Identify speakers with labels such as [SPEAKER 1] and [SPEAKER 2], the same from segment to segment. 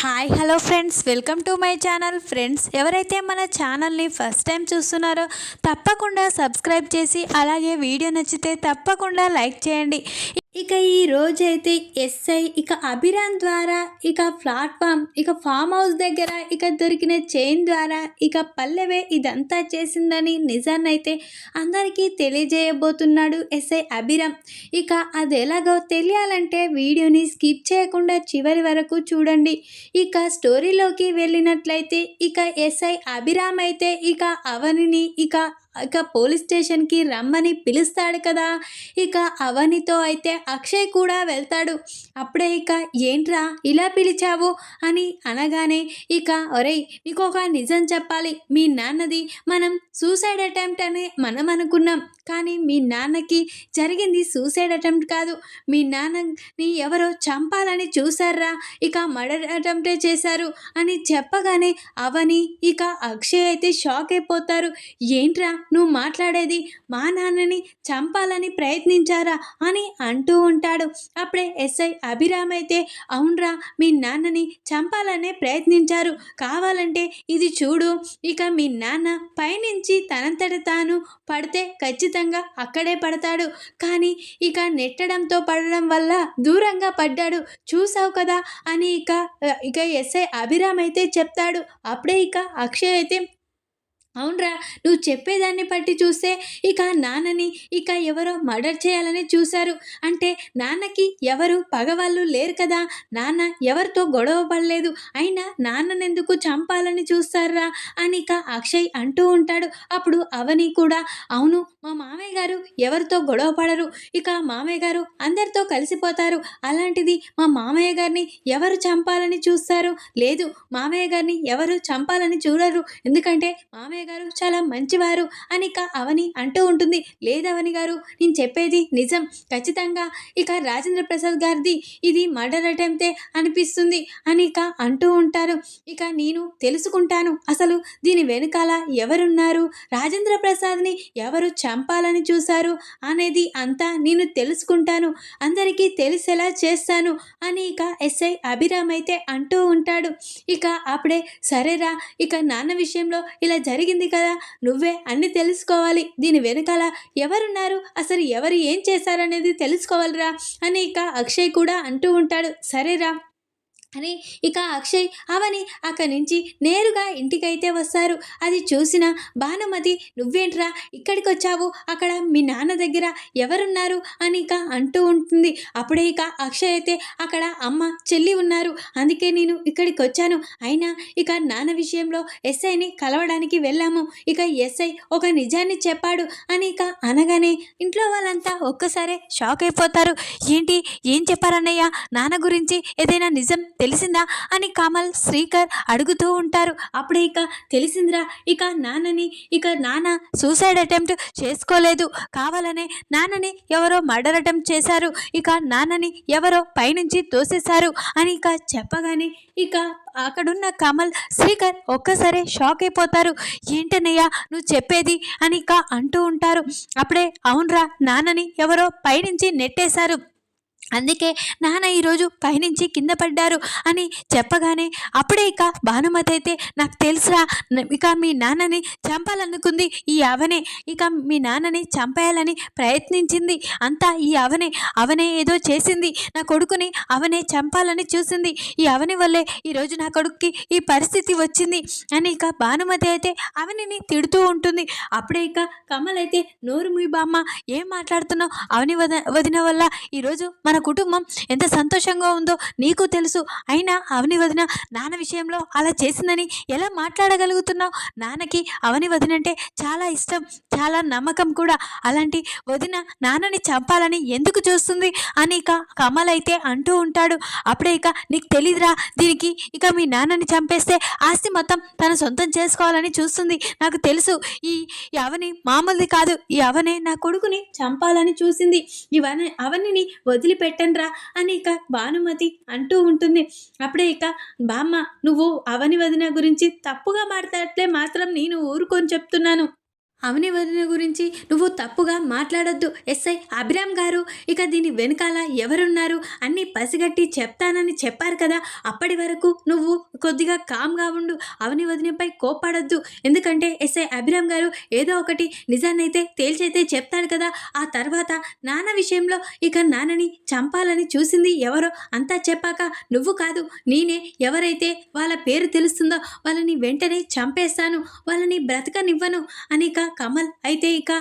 [SPEAKER 1] Hi hello friends, welcome to my channel. Friends, ఎవరైతే మన ఛానల్ని ఫస్ట్ టైం చూస్తున్నారో తప్పకుండా సబ్స్క్రైబ్ చేసి అలాగే వీడియో నచ్చితే తప్పకుండా లైక్ చేయండి. ఇక ఈ రోజైతే ఎస్ఐ అభిరామ్ ద్వారా ఫామ్ హౌస్ దగ్గర దొరికిన చైన్ ద్వారా పల్లెవే ఇదంతా చేసిందని నిజాన్నైతే అందరికీ తెలియజేయబోతున్నాడు ఎస్ఐ అభిరామ్. అది ఎలాగో తెలియాలంటే వీడియోని స్కిప్ చేయకుండా చివరి వరకు చూడండి. స్టోరీలోకి వెళ్ళినట్లయితే ఎస్ఐ అభిరామ్ అయితే అవనిని పోలీస్ స్టేషన్కి రమ్మని పిలుస్తాడు కదా. అవనితో అయితే అక్షయ్ కూడా వెళ్తాడు. అప్పుడే ఏంట్రా ఇలా పిలిచావు అని అనగానే ఒరేయ్, నీకు ఒక నిజం చెప్పాలి. మీ నాన్నది మనం సూసైడ్ అటెంప్ట్ అని మనం అనుకున్నాం, కానీ మీ నాన్నకి జరిగింది సూసైడ్ అటెంప్ట్ కాదు. మీ నాన్నని ఎవరో చంపాలని చూసారా, మర్డర్ అటెంప్టే చేశారు అని చెప్పగానే అవని అక్షయ్ అయితే షాక్ అయిపోతారు. ఏంట్రా నువ్వు మాట్లాడేది, మా నాన్నని చంపాలని ప్రయత్నించారా అని అంటూ ఉంటాడు. అప్పుడే ఎస్ఐ అభిరామ్ అయితే అవునరా, మీ నాన్నని చంపాలనే ప్రయత్నించారు. కావాలంటే ఇది చూడు, మీ నాన్న పైనుంచి తనంతట తాను పడితే ఖచ్చితంగా అక్కడే పడతాడు, కానీ నెట్టడంతో పడడం వల్ల దూరంగా పడ్డాడు, చూసావు కదా అని ఎస్ఐ అభిరామ్ అయితే చెప్తాడు. అప్పుడే అక్షయ్ అయితే అవునరా, నువ్వు చెప్పేదాన్ని బట్టి చూస్తే నాన్నని ఎవరో మర్డర్ చేయాలని చూశారు అంటే నాన్నకి ఎవరు పగవాళ్ళు లేరు కదా, నాన్న ఎవరితో గొడవ పడలేదు, అయినా నాన్ననెందుకు చంపాలని చూస్తారా అని అక్షయ్ అంటూ ఉంటాడు. అప్పుడు అవని కూడా అవును, మా మామయ్య గారు ఎవరితో గొడవ పడరు, మామయ్య గారు అందరితో కలిసిపోతారు, అలాంటిది మా మామయ్య గారిని ఎవరు చంపాలని చూస్తారు, లేదు మామయ్య గారిని ఎవరు చంపాలని చూడరు, ఎందుకంటే మామయ్య గారు చాలా మంచివారు అని అవని అంటూ ఉంటుంది. లేదు అవని గారు, నేను చెప్పేది నిజం, ఖచ్చితంగా రాజేంద్ర ప్రసాద్ గారిది ఇది మర్డర్ అటెంప్టే అనిపిస్తుంది అని అంటూ ఉంటారు. నేను తెలుసుకుంటాను అసలు దీని వెనకాల ఎవరున్నారు, రాజేంద్ర ప్రసాద్ని ఎవరు చంపాలని చూశారు అనేది అంతా నేను తెలుసుకుంటాను, అందరికీ తెలిసేలా చేస్తాను అని ఎస్ఐ అభిరామ్ అయితే అంటూ ఉంటాడు. అప్పుడే సరేరా, నాన్న విషయంలో ఇలా జరిగింది కదా, నువ్వే అన్ని తెలుసుకోవాలి, దీని వెనకాల ఎవరున్నారు, అసలు ఎవరు ఏం చేశారనేది తెలుసుకోవాలిరా అని అక్షయ్ కూడా అంటూ ఉంటాడు. సరేరా అని అక్షయ్ అవని అక్కడి నుంచి నేరుగా ఇంటికైతే వస్తారు. అది చూసిన భానుమతి నువ్వేంట్రా ఇక్కడికి వచ్చావు, అక్కడ మీ నాన్న దగ్గర ఎవరున్నారు అని అంటూ ఉంటుంది. అప్పుడే అక్షయ్ అయితే అక్కడ అమ్మ చెల్లి ఉన్నారు, అందుకే నేను ఇక్కడికి వచ్చాను, అయినా నాన్న విషయంలో ఎస్ఐని కలవడానికి వెళ్ళాము, ఎస్ఐ ఒక నిజాన్ని చెప్పాడు అని అనగానే ఇంట్లో వాళ్ళంతా ఒక్కసారే షాక్ అయిపోతారు. ఏంటి, ఏం చెప్పారన్నయ్య, నాన్న గురించి ఏదైనా నిజం తెలిసిందా అని కమల్ శ్రీకర్ అడుగుతూ ఉంటారు. అప్పుడే తెలిసిందిరా, నాన్నని నాన్న సూసైడ్ అటెంప్ట్ చేసుకోలేదు, కావాలనే నాన్నని ఎవరో మర్డర్ అటెంప్ట్ చేశారు, నాన్నని ఎవరో పైనుంచి తోసేశారు అని చెప్పగానే అక్కడున్న కమల్ శ్రీకర్ ఒక్కసారి షాక్ అయిపోతారు. ఏంటన్నయ్య నువ్వు చెప్పేది అని అంటూ ఉంటారు. అప్పుడే అవునరా, నాన్నని ఎవరో పైనుంచి నెట్టేశారు, అందుకే నాన్న ఈరోజు పైనుంచి కింద పడ్డారు అని చెప్పగానే అప్పుడే భానుమతి అయితే నాకు తెలుసురా, మీ నాన్నని చంపాలనుకుంది ఈ అవనే, మీ నాన్నని చంపేయాలని ప్రయత్నించింది అంతా ఈ అవనే ఏదో చేసింది, నా కొడుకుని అవనే చంపాలని చూసింది, ఈ అవని వల్లే ఈరోజు నా కొడుకుకి ఈ పరిస్థితి వచ్చింది అని భానుమతి అయితే అవనిని తిడుతూ ఉంటుంది. అప్పుడే కమల్ అయితే నోరు మీ బామ్మ, ఏం మాట్లాడుతున్నావు, అవని వదిన వల్ల ఈరోజు మన కుటుంబం ఎంత సంతోషంగా ఉందో నీకు తెలుసు, అయినా అవని వదిన నాన్న విషయంలో అలా చేసిందని ఎలా మాట్లాడగలుగుతున్నావు, నాన్నకి అవని వదిన అంటే చాలా ఇష్టం, చాలా నమ్మకం కూడా, అలాంటి వదిన నాన్నని చంపాలని ఎందుకు చూస్తుంది అని కమల్ అయితే అంటూ ఉంటాడు. అప్పుడే నీకు తెలీదురా, దీనికి మీ నాన్నని చంపేస్తే ఆస్తి మొత్తం తన సొంతం చేసుకోవాలని చూస్తుంది, నాకు తెలుసు, ఈ అవని మామూలుది కాదు, ఈ అవనే నా కొడుకుని చంపాలని చూసింది, అవనిని వదిలిపెట్టండ్రా అని భానుమతి అంటూ ఉంటుంది. అప్పుడే బామ్మ, నువ్వు అవని వదిన గురించి తప్పుగా మాట్లాడితే మాత్రం నేను ఊరుకొని చెప్తున్నాను, అవని వదిన గురించి నువ్వు తప్పుగా మాట్లాడొద్దు ఎస్ఐ అభిరామ్ గారు. ఇక దీని వెనకాల ఎవరున్నారు అన్నీ పసిగట్టి చెప్తానని చెప్పారు కదా. అప్పటి వరకు నువ్వు కొద్దిగా కామ్గా ఉండు. అవని వదినపై కోప్పడొద్దు. ఎందుకంటే ఎస్ఐ అభిరామ్ గారు ఏదో ఒకటి నిజాన్నైతే తేల్చైతే చెప్తాడు కదా. ఆ తర్వాత నాన్న విషయంలో ఇక నాన్నని చంపాలని చూసింది ఎవరో అంతా చెప్పాక నువ్వు కాదు నేనే, ఎవరైతే వాళ్ళ పేరు తెలుస్తుందో వాళ్ళని వెంటనే చంపేస్తాను, వాళ్ళని బ్రతకనివ్వను అని ఇక కమల్ అయితే ఇక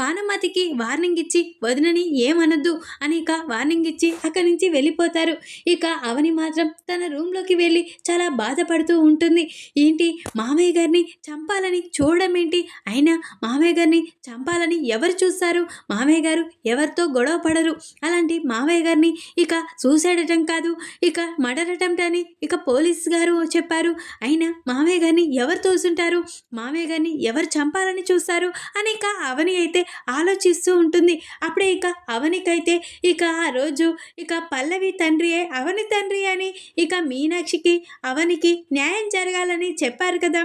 [SPEAKER 1] భానుమతికి వార్నింగ్ ఇచ్చి వదినని ఏమనొద్దు అని ఇక వార్నింగ్ ఇచ్చి అక్కడి నుంచి వెళ్ళిపోతారు. ఇక అవని మాత్రం తన రూమ్లోకి వెళ్ళి చాలా బాధపడుతూ ఉంటుంది. ఏంటి మామయ్య గారిని చంపాలని చూడడం ఏంటి, అయినా మామయ్య గారిని చంపాలని ఎవరు చూస్తారు, మామయ్య గారు ఎవరితో గొడవ పడరు, అలాంటి మామయ్య గారిని ఇక సూసైడ్ అటెంప్ట్ కాదు ఇక మర్డర్ అటెంప్ట్ అని ఇక పోలీస్ గారు చెప్పారు. అయినా మామయ్య గారిని ఎవరు తోసుంటారు, మామయ్య గారిని ఎవరు చంపాలని చూస్తారు అని ఇక అవని అయితే ఆలోచిస్తూ ఉంటుంది. అప్పుడే ఇక అవనికైతే ఇక ఆ రోజు ఇక పల్లవి తండ్రియే అవని తండ్రి అని ఇక మీనాక్షికి అవనికి న్యాయం జరగాలని చెప్పారు కదా.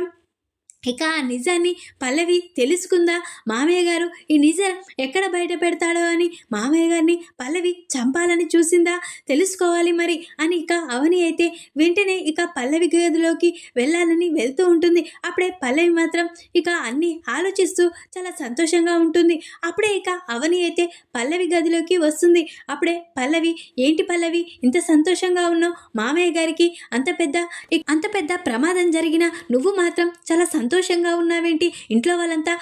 [SPEAKER 1] ఇక ఆ నిజాన్ని పల్లవి తెలుసుకుందా, మామయ్య గారు ఈ నిజం ఎక్కడ బయట పెడతాడో అని మామయ్య గారిని పల్లవి చంపాలని చూసిందా, తెలుసుకోవాలి మరి అని ఇక అవని అయితే వెంటనే ఇక పల్లవి గదిలోకి వెళ్ళాలని వెళ్తూ ఉంటుంది. అప్పుడే పల్లవి మాత్రం ఇక అన్నీ ఆలోచిస్తూ చాలా సంతోషంగా ఉంటుంది. అప్పుడే ఇక అవని అయితే పల్లవి గదిలోకి వస్తుంది. అప్పుడే పల్లవి, ఏంటి పల్లవి ఇంత సంతోషంగా ఉన్నావు, మామయ్య గారికి అంత పెద్ద ప్రమాదం జరిగినా నువ్వు మాత్రం చాలా సంతోషంగా ఉన్నావేంటి, ఇంట్లో వాళ్ళంతా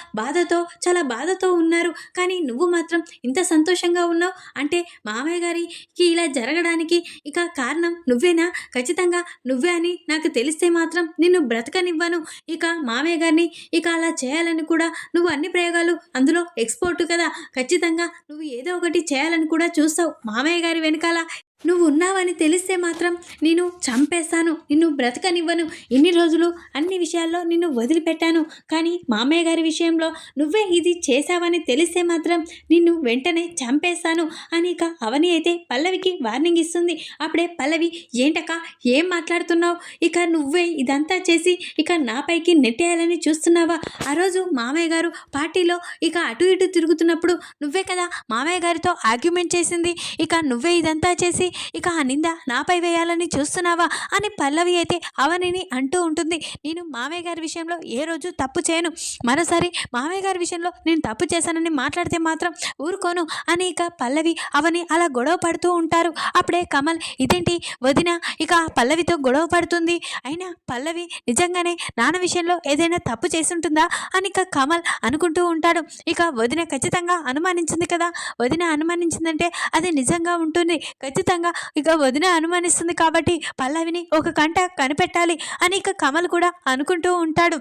[SPEAKER 1] చాలా బాధతో ఉన్నారు, కానీ నువ్వు మాత్రం ఇంత సంతోషంగా ఉన్నావు అంటే మామయ్య గారికి ఇలా జరగడానికి ఇక కారణం నువ్వేనా, ఖచ్చితంగా నువ్వే అని నాకు తెలిస్తే మాత్రం నిన్ను బ్రతకనివ్వను, ఇక మామయ్య గారిని ఇక అలా చేయాలని కూడా నువ్వు అన్ని ప్రయోగాలు అందులో ఎక్స్పోర్ట్ కదా, ఖచ్చితంగా నువ్వు ఏదో ఒకటి చేయాలని కూడా చూస్తావు, మామయ్య గారి వెనకాల నువ్వు ఉన్నావని తెలిస్తే మాత్రం నేను చంపేస్తాను, నిన్ను బ్రతకనివ్వను, ఇన్ని రోజులు అన్ని విషయాల్లో నిన్ను వదిలిపెట్టాను, కానీ మామయ్య గారి విషయంలో నువ్వే ఇది చేశావని తెలిస్తే మాత్రం నిన్ను వెంటనే చంపేస్తాను అని ఇక అవని అయితే పల్లవికి వార్నింగ్ ఇస్తుంది. అప్పుడే పల్లవి, ఏంటక్క ఏం మాట్లాడుతున్నావు, ఇక నువ్వే ఇదంతా చేసి ఇక నాపైకి నెట్టేయాలని చూస్తున్నావా, ఆ రోజు మామయ్య గారు పార్టీలో ఇక అటు ఇటు తిరుగుతున్నప్పుడు నువ్వే కదా మామయ్య గారితో ఆర్గ్యుమెంట్ చేసింది, ఇక నువ్వే ఇదంతా చేసి ఇక ఆ నింద నాపై వేయాలని చూస్తున్నావా అని పల్లవి అయితే అవనిని అంటూ ఉంటుంది. నేను మామయ్య గారి విషయంలో ఏ రోజు తప్పు చేయను, మరోసారి మామయ్య గారి విషయంలో నేను తప్పు చేశానని మాట్లాడితే మాత్రం ఊరుకోను అని ఇక పల్లవి అవని అలా గొడవ పడుతూ ఉంటారు. అప్పుడే కమల్, ఇదేంటి వదిన ఇక పల్లవితో గొడవ పడుతుంది, అయినా పల్లవి నిజంగానే నాన్న విషయంలో ఏదైనా తప్పు చేసుంటుందా అని ఇక కమల్ అనుకుంటూ ఉంటాడు. ఇక వదిన ఖచ్చితంగా అనుమానించింది కదా, వదిన అనుమానించిందంటే అది నిజంగా ఉంటుంది, ఖచ్చితంగా ఇక వదిన అనుమానిస్తుంది కాబట్టి పల్లవిని ఒక కంట కనిపెట్టాలి అని ఇక కమల్ కూడా అనుకుంటూ ఉంటాడు.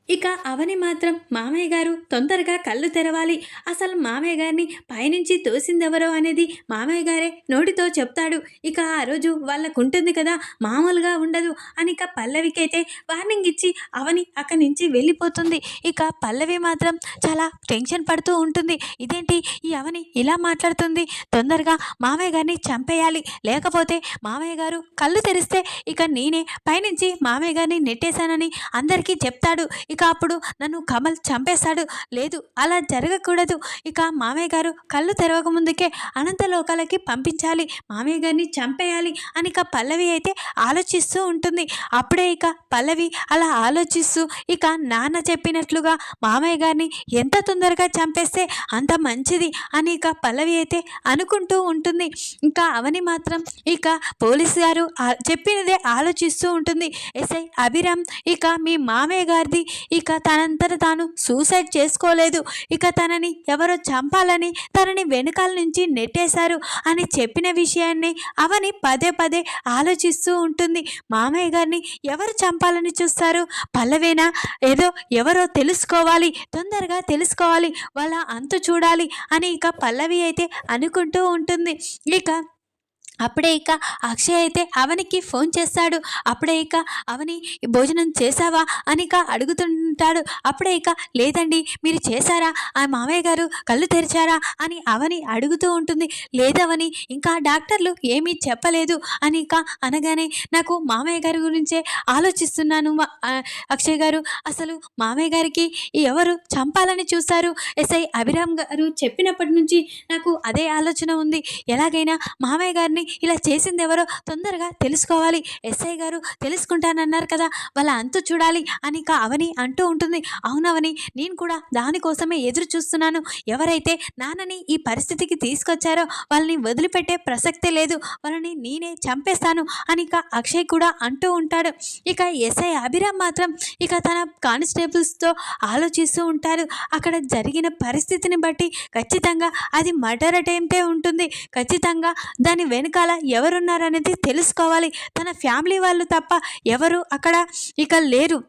[SPEAKER 1] ఇక అవని మాత్రం మామయ్య గారు తొందరగా కళ్ళు తెరవాలి, అసలు మామయ్య గారిని పైనుంచి తోసిందెవరో అనేది మామయ్య గారే నోటితో చెప్తాడు, ఇక ఆ రోజు వాళ్ళకుంటుంది కదా మామూలుగా ఉండదు అని ఇక పల్లవికైతే వార్నింగ్ ఇచ్చి అవని అక్కడి నుంచి వెళ్ళిపోతుంది. ఇక పల్లవి మాత్రం చాలా టెన్షన్ పడుతూ ఉంటుంది, ఇదేంటి ఈ అవని ఇలా మాట్లాడుతుంది, తొందరగా మామయ్య గారిని చంపేయాలి, లేకపోతే మామయ్య గారు కళ్ళు తెరిస్తే ఇక నేనే పైనుంచి మామయ్య గారిని నెట్టేశానని అందరికీ చెప్తాడు, ఇక అప్పుడు నన్ను కమల్ చంపేశాడు, లేదు అలా జరగకూడదు, ఇక మామయ్య గారు కళ్ళు తెరవక ముందుకే అనంత లోకాలకి పంపించాలి, మామయ్య గారిని చంపేయాలి అని ఇక పల్లవి అయితే ఆలోచిస్తూ ఉంటుంది. అప్పుడే ఇక పల్లవి అలా ఆలోచిస్తూ ఇక నాన్న చెప్పినట్లుగా మామయ్య గారిని ఎంత తొందరగా చంపేస్తే అంత మంచిది అని ఇక పల్లవి అయితే అనుకుంటూ ఉంటుంది. ఇంకా అవని మాత్రం ఇక పోలీసు గారు చెప్పినదే ఆలోచిస్తూ ఉంటుంది. ఎస్ఐ అభిరామ్, ఇక మీ మామయ్య గారిది ఇక తనంతట తాను సూసైడ్ చేసుకోలేదు, ఇక తనని ఎవరో చంపాలని తనని వెనకాల నుంచి నెట్టేశారు అని చెప్పిన విషయాన్ని అవని పదే పదే ఆలోచిస్తూ ఉంటుంది. మామయ్య గారిని ఎవరు చంపాలని చూస్తారు, పల్లవేనా, ఏదో ఎవరో తెలుసుకోవాలి, తొందరగా తెలుసుకోవాలి, వాళ్ళ అంతు చూడాలి అని ఇక పల్లవి అయితే అనుకుంటూ ఉంటుంది. ఇక అప్పుడే ఇక అక్షయ్ అయితే అవనికి ఫోన్ చేస్తాడు. అప్పుడే ఇక అవని భోజనం చేసావా అని ఇక అడుగుతుంటే ఉంటాడు. అప్పుడే ఇక లేదండి మీరు చేశారా, ఆ మామయ్య గారు కళ్ళు తెరిచారా అని అవని అడుగుతూ ఉంటుంది. లేదవని ఇంకా డాక్టర్లు ఏమీ చెప్పలేదు అని ఇక అనగానే నాకు మామయ్య గారి గురించే ఆలోచిస్తున్నాను అక్షయ్ గారు. అసలు మామయ్య గారికి ఎవరు చంపాలని చూశారు? ఎస్ఐ అభిరామ్ గారు చెప్పినప్పటి నుంచి నాకు అదే ఆలోచన ఉంది. ఎలాగైనా మామయ్య గారిని ఇలా చేసింది ఎవరో తొందరగా తెలుసుకోవాలి. ఎస్ఐ గారు తెలుసుకుంటానన్నారు కదా, వాళ్ళ అంతు చూడాలి అని ఇక అవని అంటూ ఉంటుంది. అవునవని, నేను కూడా దానికోసమే ఎదురు చూస్తున్నాను. ఎవరైతే నాన్నని ఈ పరిస్థితికి తీసుకొచ్చారో వాళ్ళని వదిలిపెట్టే ప్రసక్తే లేదు, వాళ్ళని నేనే చంపేస్తాను అని ఇక అక్షయ్ కూడా అంటూ ఉంటాడు. ఇక ఎస్ఐ అభిరామ్ మాత్రం ఇక తన కానిస్టేబుల్స్తో ఆలోచిస్తూ ఉంటాడు. అక్కడ జరిగిన పరిస్థితిని బట్టి ఖచ్చితంగా అది మర్డర్ అటెంప్టే ఉంటుంది. ఖచ్చితంగా దాని వెనకాల ఎవరున్నారనేది తెలుసుకోవాలి. తన ఫ్యామిలీ వాళ్ళు తప్ప ఎవరు అక్కడ ఇక లేరు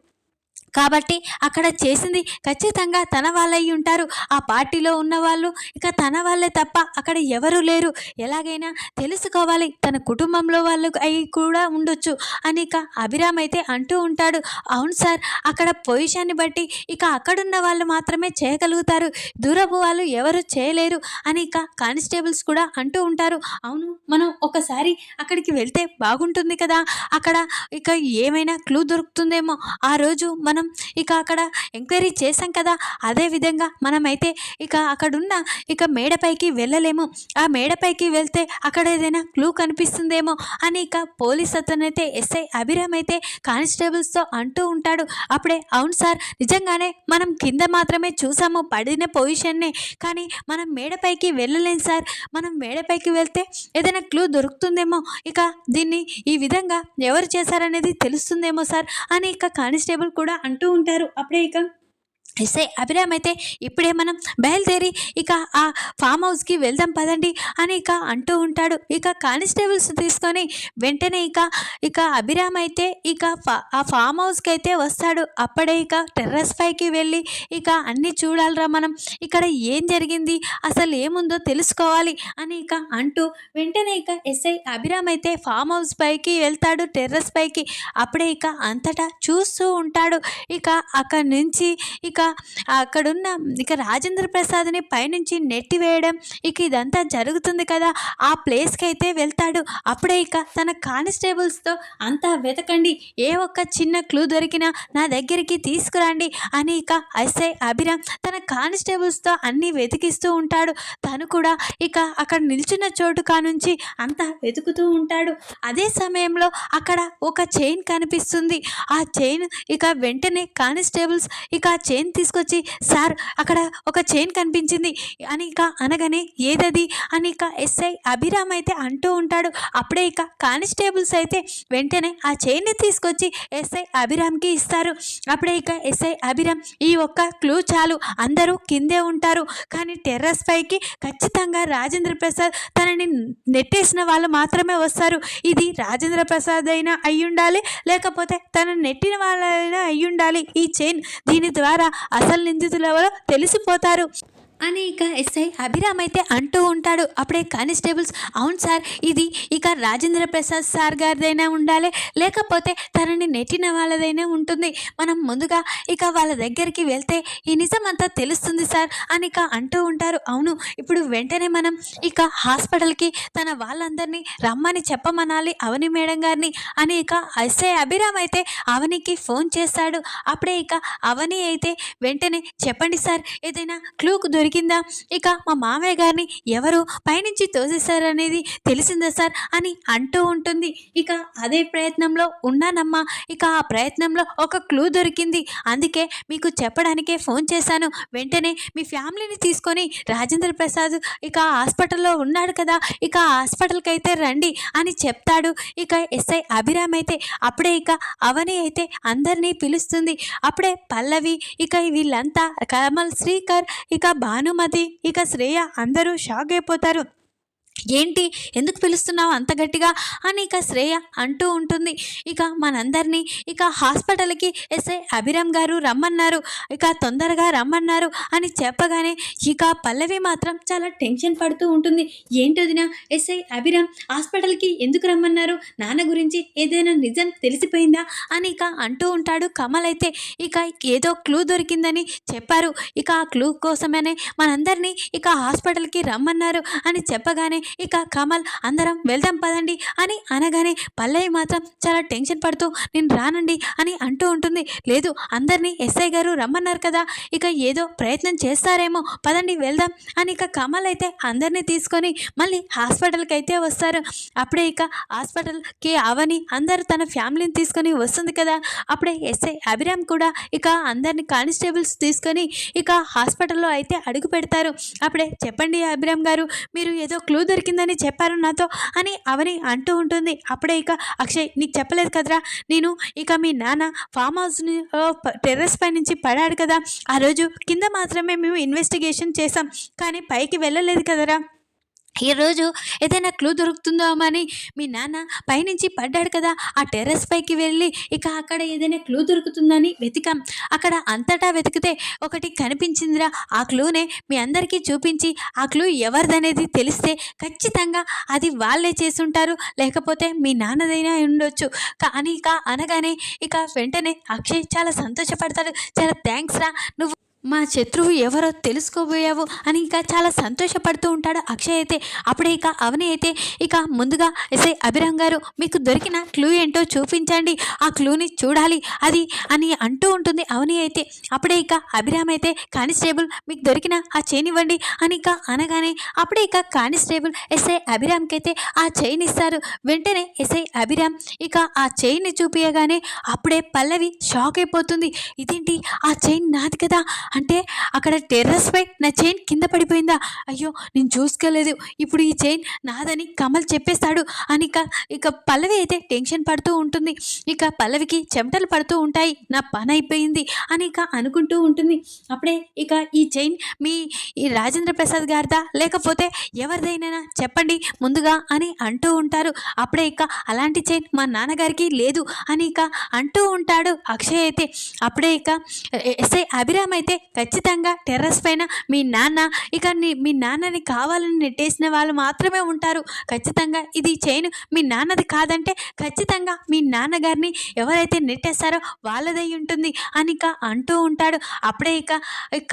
[SPEAKER 1] కాబట్టి అక్కడ చేసింది ఖచ్చితంగా తన వాళ్ళయి ఉంటారు. ఆ పార్టీలో ఉన్న వాళ్ళు ఇక తన వాళ్ళే తప్ప అక్కడ ఎవరు లేరు. ఎలాగైనా తెలుసుకోవాలి, తన కుటుంబంలో వాళ్ళు అయి కూడా ఉండొచ్చు అని ఇక అభిరామ్ అయితే అంటూ ఉంటాడు. అవును సార్, అక్కడ పొజిషన్ని బట్టి ఇక అక్కడున్న వాళ్ళు మాత్రమే చేయగలుగుతారు, దూరపు వాళ్ళు ఎవరు చేయలేరు అని ఇక కానిస్టేబుల్స్ కూడా అంటూ ఉంటారు. అవును, మనం ఒకసారి అక్కడికి వెళ్తే బాగుంటుంది కదా, అక్కడ ఇక ఏమైనా క్లూ దొరుకుతుందేమో. ఆ రోజు మనం ఇక అక్కడ ఎంక్వైరీ చేశాం కదా, అదే విధంగా మనమైతే ఇక అక్కడున్న ఇక మేడపైకి వెళ్ళలేము. ఆ మేడపైకి వెళ్తే అక్కడ ఏదైనా క్లూ కనిపిస్తుందేమో అని ఇక పోలీస్ అతనైతే ఎస్ఐ అభిరామ్ అయితే కానిస్టేబుల్స్తో అంటూ ఉంటాడు. అప్పుడే అవును సార్, నిజంగానే మనం కింద మాత్రమే చూసాము పడిన పొజిషన్నే, కానీ మనం మేడపైకి వెళ్ళలేం సార్. మనం మేడపైకి వెళ్తే ఏదైనా క్లూ దొరుకుతుందేమో, ఇక దీన్ని ఈ విధంగా ఎవరు చేశారనేది తెలుస్తుందేమో సార్ అని ఇక కానిస్టేబుల్ కూడా అంటూ ఉంటారు. అప్పుడే ఇక ఎస్ఐ అభిరామ్ అయితే ఇప్పుడే మనం బయలుదేరి ఇక ఆ ఫామ్ హౌస్కి వెళ్దాం పదండి అని ఇక అంటూ ఉంటాడు. ఇక కానిస్టేబుల్స్ తీసుకొని వెంటనే ఇక అభిరామ్ అయితే ఇక ఆ ఫామ్ హౌస్కి అయితే వస్తాడు. అప్పుడే ఇక టెర్రస్ పైకి వెళ్ళి ఇక అన్నీ చూడాలిరా మనం, ఇక్కడ ఏం జరిగింది, అసలు ఏముందో తెలుసుకోవాలి అని ఇక అంటూ వెంటనే ఇక ఎస్ఐ అభిరామ్ అయితే ఫామ్ హౌస్ పైకి వెళ్తాడు, టెర్రస్ పైకి. అప్పుడే ఇక అంతటా చూస్తూ ఉంటాడు. ఇక అక్కడి నుంచి ఇక అక్కడున్న ఇక రాజేంద్ర ప్రసాద్ని పైనుంచి నెట్టివేయడం ఇక ఇదంతా జరుగుతుంది కదా, ఆ ప్లేస్కి అయితే వెళ్తాడు. అప్పుడే ఇక తన కానిస్టేబుల్స్తో అంతా వెతకండి, ఏ ఒక్క చిన్న క్లూ దొరికినా నా దగ్గరికి తీసుకురండి అని ఇక ఎస్ఐ అభిరామ్ తన కానిస్టేబుల్స్తో అన్నీ వెతికిస్తూ ఉంటాడు. తను కూడా ఇక అక్కడ నిల్చున్న చోటు కానుంచి అంతా వెతుకుతూ ఉంటాడు. అదే సమయంలో అక్కడ ఒక చైన్ కనిపిస్తుంది. ఆ చైన్ ఇక వెంటనే కానిస్టేబుల్స్ ఇక ఆ చైన్ తీసుకొచ్చి, సార్ అక్కడ ఒక చైన్ కనిపించింది అని ఇక అనగానే ఏదది అని ఇక ఎస్ఐ అభిరామ్ అయితే అంటూ ఉంటాడు. అప్పుడే ఇక కానిస్టేబుల్స్ అయితే వెంటనే ఆ చైన్ని తీసుకొచ్చి ఎస్ఐ అభిరామ్కి ఇస్తారు. అప్పుడే ఇక ఎస్ఐ అభిరామ్, ఈ ఒక్క క్లూ చాలు, అందరూ కిందే ఉంటారు, కానీ టెర్రస్ పైకి ఖచ్చితంగా రాజేంద్ర ప్రసాద్ తనని నెట్టేసిన వాళ్ళు మాత్రమే వస్తారు. ఇది రాజేంద్ర ప్రసాద్ అయినా అయ్యుండాలి, లేకపోతే తన నెట్టిన వాళ్ళైనా అయ్యుండాలి ఈ చైన్, దీని ద్వారా అసలు నిందితులు ఎవరో తెలిసిపోతారు అని ఇక ఎస్ఐ అభిరామ్ అయితే అంటూ ఉంటాడు. అప్పుడే కానిస్టేబుల్స్, అవును సార్, ఇది ఇక రాజేంద్ర ప్రసాద్ సార్ గారిదైనా ఉండాలి, లేకపోతే తనని నెట్టిన వాళ్ళదైనా ఉంటుంది, మనం ముందుగా ఇక వాళ్ళ దగ్గరికి వెళ్తే ఈ నిజమంతా తెలుస్తుంది సార్ అని ఇక అంటూ ఉంటారు. అవును, ఇప్పుడు వెంటనే మనం ఇక హాస్పిటల్కి తన వాళ్ళందరినీ రమ్మని చెప్పమనాలి అవని మేడం గారిని అని ఇక ఎస్ఐ అభిరామ్ అయితే అవనికి ఫోన్ చేస్తాడు. అప్పుడే ఇక అవని అయితే వెంటనే చెప్పండి సార్, ఏదైనా క్లూ దొరికిందా, ఇక మా మామయ్య గారిని ఎవరు పైనుంచి తోసేశారనేది తెలిసిందా సార్ అని అంటూ ఉంటుంది. ఇక అదే ప్రయత్నంలో ఉన్నానమ్మా, ఇక ఆ ప్రయత్నంలో ఒక క్లూ దొరికింది, అందుకే మీకు చెప్పడానికే ఫోన్ చేశాను. వెంటనే మీ ఫ్యామిలీని తీసుకొని రాజేంద్ర ప్రసాద్ ఇక హాస్పిటల్లో ఉన్నాడు కదా, ఇక హాస్పిటల్కి అయితే రండి అని చెప్తాడు. ఇక ఎస్ఐ అభిరామ్ అయితే అప్పుడే ఇక అవని అయితే అందరినీ పిలుస్తుంది. అప్పుడే పల్లవి ఇక వీళ్ళంతా కమల్, శ్రీకర్, ఇక భానుమతి, ఇక శ్రేయ అందరూ షాక్ అయిపోతారు. ఏంటి ఎందుకు పిలుస్తున్నావు అంత గట్టిగా అని ఇక శ్రేయ అంటూ ఉంటుంది. ఇక మనందరినీ ఇక హాస్పిటల్కి ఎస్ఐ అభిరామ్ గారు రమ్మన్నారు, ఇక తొందరగా రమ్మన్నారు అని చెప్పగానే ఇక పల్లవి మాత్రం చాలా టెన్షన్ పడుతూ ఉంటుంది. ఏంటి వదిన, ఎస్ఐ అభిరామ్ హాస్పిటల్కి ఎందుకు రమ్మన్నారు, నాన్న గురించి ఏదైనా నిజం తెలిసిపోయిందా అని ఇక అంటూ ఉంటాడు. కమల్ అయితే ఇక ఏదో క్లూ దొరికిందని చెప్పారు, ఇక ఆ క్లూ కోసమనే మనందరినీ ఇక హాస్పిటల్కి రమ్మన్నారు అని చెప్పగానే ఇక కమల్ అందరం వెళ్దాం పదండి అని అనగానే పల్లవి మాత్రం చాలా టెన్షన్ పడుతూ నేను రానండి అని అంటూ ఉంటుంది. లేదు, అందరినీ ఎస్ఐ గారు రమ్మన్నారు కదా, ఇక ఏదో ప్రయత్నం చేస్తారేమో, పదండి వెళ్దాం అని ఇక కమల్ అయితే అందరినీ తీసుకొని మళ్ళీ హాస్పిటల్కి అయితే వస్తారు. అప్పుడే ఇక హాస్పిటల్కి అవని అందరూ తన ఫ్యామిలీని తీసుకొని వస్తుంది కదా, అప్పుడే ఎస్ఐ అభిరామ్ కూడా ఇక అందరిని కానిస్టేబుల్స్ తీసుకొని ఇక హాస్పిటల్లో అయితే అడుగు పెడతారు. అప్పుడే చెప్పండి అభిరామ్ గారు, మీరు ఏదో క్లూ దొరికిందని చెప్పారు నాతో అని అవని అంటూ ఉంటుంది. అప్పుడే ఇక అక్షయ్ నీకు చెప్పలేదు కదరా, నేను ఇక మీ నాన్న ఫామ్ హౌస్ టెర్రస్ పై నుంచి పడాడు కదా, ఆ రోజు కింద మాత్రమే మేము ఇన్వెస్టిగేషన్ చేసాం కానీ పైకి వెళ్ళలేదు కదరా, ఈరోజు ఏదైనా క్లూ దొరుకుతుందో అని మీ నాన్న పైనుంచి పడ్డాడు కదా, ఆ టెర్రస్ పైకి వెళ్ళి ఇక అక్కడ ఏదైనా క్లూ దొరుకుతుందని వెతికాం, అక్కడ అంతటా వెతికితే ఒకటి కనిపించిందిరా, ఆ క్లూనే మీ అందరికీ చూపించి ఆ క్లూ ఎవరిదనేది తెలిస్తే ఖచ్చితంగా అది వాళ్ళే చేసుంటారు, లేకపోతే మీ నాన్నదైనా ఉండొచ్చు కానీ ఇక అనగానే ఇక వెంటనే అక్షయ్ చాలా సంతోషపడతాడు. చాలా థ్యాంక్స్ రా, నువ్వు మా శత్రువు ఎవరో తెలుసుకోబోయావు అని ఇక చాలా సంతోషపడుతూ ఉంటాడు అక్షయ్ అయితే. అప్పుడే ఇక అవని అయితే ఇక ముందుగా ఎస్ఐ అభిరామ్ గారు మీకు దొరికిన క్లూ ఏంటో చూపించండి, ఆ క్లూని చూడాలి అది అని అంటూ ఉంటుంది అవని అయితే. అప్పుడే ఇక అభిరామ్ అయితే కానిస్టేబుల్ మీకు దొరికిన ఆ చైన్ ఇవ్వండి అని ఇక అనగానే అప్పుడే ఇక కానిస్టేబుల్ ఎస్ఐ అభిరామ్కి అయితే ఆ చైన్ ఇస్తారు. వెంటనే ఎస్ఐ అభిరామ్ ఇక ఆ చైన్ని చూపించగానే అప్పుడే పల్లవి షాక్ అయిపోతుంది. ఇదేంటి, ఆ చైన్ నాది కదా, అంటే అక్కడ టెర్రస్ పై నా చైన్ కింద పడిపోయిందా, అయ్యో నేను చూసుకోలేదు, ఇప్పుడు ఈ చైన్ నాదని కమల్ చెప్పేస్తాడు అని ఇక పల్లవి అయితే టెన్షన్ పడుతూ ఉంటుంది. ఇక పల్లవికి చెమటలు పడుతూ ఉంటాయి, నా పని అయిపోయింది అని ఇక అనుకుంటూ ఉంటుంది. అప్పుడే ఇక ఈ చైన్ మీ ఈ రాజేంద్ర ప్రసాద్ గారిదా లేకపోతే ఎవరిదైనా చెప్పండి ముందుగా అని అంటూ ఉంటారు. అప్పుడే ఇక అలాంటి చైన్ మా నాన్నగారికి లేదు అని ఇక అంటూ ఉంటాడు అక్షయ్ అయితే. అప్పుడే ఇక ఎస్ఐ అభిరామ్ అయితే ఖచ్చితంగా టెర్రస్ పైన మీ నాన్న ఇక మీ నాన్నని కావాలని నెట్టేసిన వాళ్ళు మాత్రమే ఉంటారు, ఖచ్చితంగా ఇది చైన్ మీ నాన్నది కాదంటే ఖచ్చితంగా మీ నాన్నగారిని ఎవరైతే నెట్టేస్తారో వాళ్ళదై ఉంటుంది అని ఇక అంటూ ఉంటాడు. అప్పుడే ఇక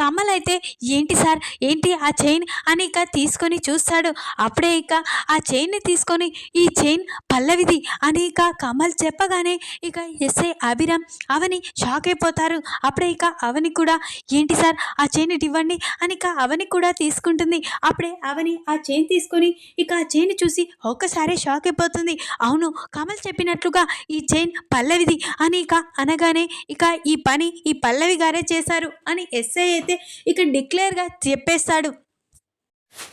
[SPEAKER 1] కమల్ అయితే ఏంటి సార్, ఏంటి ఆ చైన్ అని ఇక తీసుకొని చూస్తాడు. అప్పుడే ఇక ఆ చైన్ని తీసుకొని ఈ చైన్ పల్లవిది అని ఇక కమల్ చెప్పగానే ఇక ఎస్ఐ అభిరామ్ అవని షాక్ అయిపోతారు. అప్పుడే ఇక అవని కూడా ఏంటి సార్ ఆ చైన్ ఇటు ఇవ్వండి అని ఇక అవని కూడా తీసుకుంటుంది. అప్పుడే అవని ఆ చైన్ తీసుకొని ఇక ఆ చైన్ చూసి ఒక్కసారి షాక్ అయిపోతుంది. అవును, కమల్ చెప్పినట్లుగా ఈ చైన్ పల్లవిది అని ఇక అనగానే ఇక ఈ పని ఈ పల్లవి గారే చేశారు అని ఎస్ఐ అయితే ఇక డిక్లేర్గా చెప్పేస్తాడు.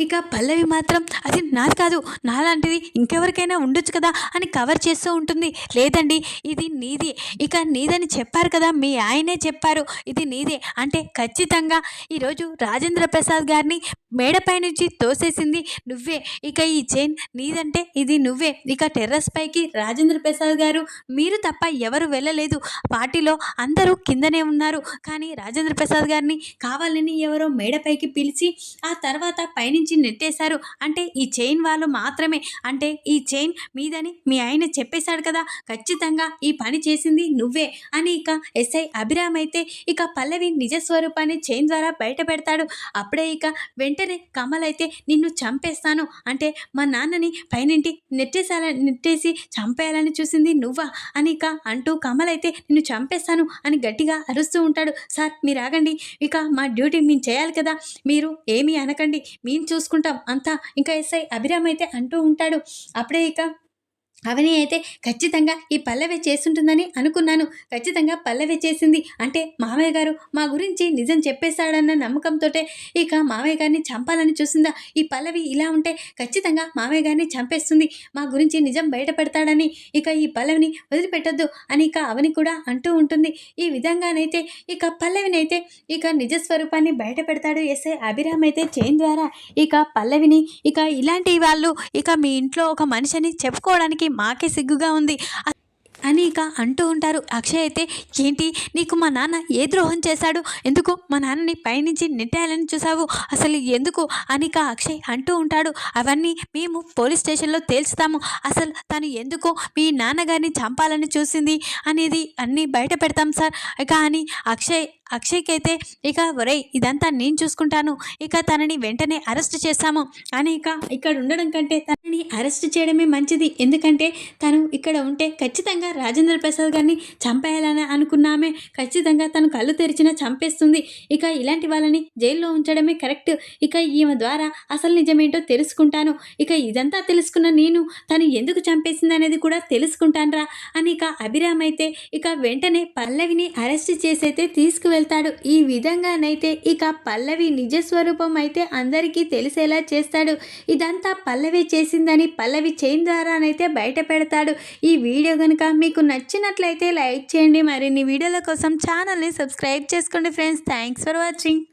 [SPEAKER 1] ఇక పల్లవి మాత్రం అది నాది కాదు, నాలాంటిది ఇంకెవరికైనా ఉండొచ్చు కదా అని కవర్ చేస్తూ ఉంటుంది. లేదండి ఇది నీది, ఇక నీదని చెప్పారు కదా, మీ ఆయనే చెప్పారు ఇది నీదే అంటే ఖచ్చితంగా ఈరోజు రాజేంద్ర ప్రసాద్ గారిని మేడపై నుంచి తోసేసింది నువ్వే, ఇక ఈ చైన్ నీదంటే ఇది నువ్వే, ఇక టెర్రస్ పైకి రాజేంద్ర ప్రసాద్ గారు మీరు తప్ప ఎవరు వెళ్ళలేదు, పార్టీలో అందరూ కిందనే ఉన్నారు కానీ రాజేంద్ర ప్రసాద్ గారిని కావాలని ఎవరో మేడపైకి పిలిచి ఆ తర్వాత పైనుంచి నెట్టేశారు, అంటే ఈ చైన్ వాళ్ళు మాత్రమే, అంటే ఈ చైన్ మీదని మీ ఆయన చెప్పేశాడు కదా, ఖచ్చితంగా ఈ పని చేసింది నువ్వే అని ఇక ఎస్ఐ అభిరామ్ అయితే ఇక పల్లవి నిజస్వరూపాన్ని చైన్ ద్వారా బయట పెడతాడు. అప్పుడే ఇక వెంటనే కమల్ అయితే నిన్ను చంపేస్తాను అంటే మా నాన్నని పైనింటి నెట్టేసి చంపేయాలని చూసింది నువ్వా అని ఇక అంటూ కమల్ అయితే నిన్ను చంపేస్తాను అని గట్టిగా అరుస్తూ ఉంటాడు. సార్ మీరు ఆగండి, ఇక మా డ్యూటీ మేము చేయాలి కదా, మీరు ఏమీ అనకండి మేము చూసుకుంటాం అంతా ఇంకా ఎస్ఐ అభిరామ్ అయితే అంటూ ఉంటాడు. అప్పుడే ఇక అవని అయితే ఖచ్చితంగా ఈ పల్లవి చేసుంటుందని అనుకున్నాను. ఖచ్చితంగా పల్లవి చేసింది. అంటే మామయ్య గారు మా గురించి నిజం చెప్పేశాడన్న నమ్మకంతోటే ఇక మామయ్య గారిని చంపాలని చూసిందా? ఈ పల్లవి ఇలా ఉంటే ఖచ్చితంగా మామయ్య గారిని చంపేస్తుంది. మా గురించి నిజం బయట పెడతాడని ఇక ఈ పల్లవిని వదిలిపెట్టొద్దు అని ఇక అవని కూడా అంటూ ఉంటుంది. ఈ విధంగానైతే ఇక పల్లవినైతే ఇక నిజ స్వరూపాన్ని బయట పెడతాడు ఎస్ఐ అభిరామ్ అయితే చైన్ ద్వారా. ఇక పల్లవిని ఇక ఇలాంటి వాళ్ళు ఇక మీ ఇంట్లో ఒక మనిషిని చెప్పుకోవడానికి మాకే సిగ్గుగా ఉంది అని ఇక అంటూ ఉంటారు. అక్షయ్ అయితే ఏంటి నీకు మా నాన్న ఏ ద్రోహం చేశాడు, ఎందుకు మా నాన్నని పైనుంచి నెట్టేయాలని చూసావు, అసలు ఎందుకు అని ఇక అక్షయ్ అంటూ ఉంటాడు. అవన్నీ మేము పోలీస్ స్టేషన్లో తేల్చుతాము, అసలు తను ఎందుకు మీ నాన్నగారిని చంపాలని చూసింది అనేది అన్నీ బయట పెడతాం సార్ ఇక అని అక్షయ్కి అయితే ఇక ఒరేయ్ ఇదంతా నేను చూసుకుంటాను, ఇక తనని వెంటనే అరెస్ట్ చేస్తాము అని ఇక ఇక్కడ ఉండడం కంటే తనని అరెస్ట్ చేయడమే మంచిది. ఎందుకంటే తను ఇక్కడ ఉంటే ఖచ్చితంగా రాజేంద్ర ప్రసాద్ గారిని చంపేయాలని అనుకున్నామే ఖచ్చితంగా తను కళ్ళు తెరిచినా చంపేస్తుంది. ఇక ఇలాంటి వాళ్ళని జైల్లో ఉంచడమే కరెక్ట్. ఇక ఈమె ద్వారా అసలు నిజమేంటో తెలుసుకుంటాను. ఇక ఇదంతా తెలుసుకున్న నేను తను ఎందుకు చంపేసింది అనేది కూడా తెలుసుకుంటానురా అని ఇక అభిరామ్ అయితే ఇక వెంటనే పల్లవిని అరెస్ట్ చేసైతే తీసుకువెళ్తాడు. ఈ విధంగానైతే ఇక పల్లవి నిజస్వరూపం అయితే అందరికీ తెలిసేలా చేస్తాడు. ఇదంతా పల్లవి చేసిందని పల్లవి చైన్ ద్వారానైతే బయట పెడతాడు. ఈ వీడియో కనుక మీకు నచ్చినట్లయితే లైక్ చేయండి. మరిన్ని వీడియోల కోసం ఛానల్ని సబ్స్క్రైబ్ చేసుకోండి ఫ్రెండ్స్. Thanks for watching.